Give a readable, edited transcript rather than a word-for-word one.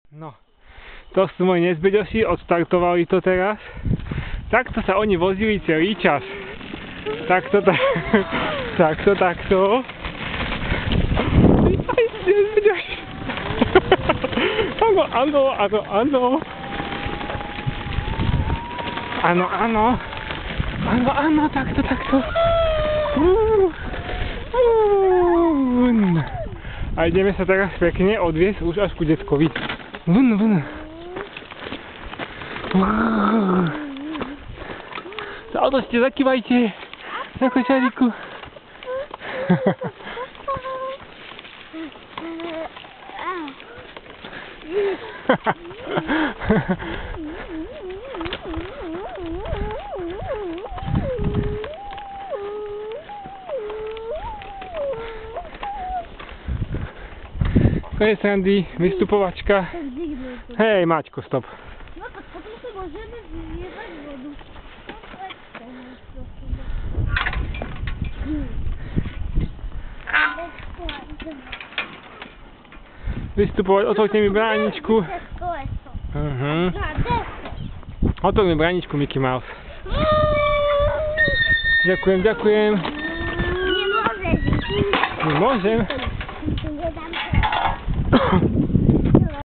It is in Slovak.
No, to sú moji nezbeďoši, odstartovali to teraz. Takto sa oni vozili celý čas. Takto. Áno, takto. A ideme sa teraz pekne odviesť už až ku detkovi. Vn. Sa otočte, zakývajte. Na kočáriku. Konec randy, vystupovačka. Hej, Maťko, stop. No to potom si môžeme vyjebať vodu. Vystupovať, otvorte mi bráničku. Otvor mi bráničku, Mickey Mouse. Ďakujem. Nemôžeš. Nemôžem. Nedám to.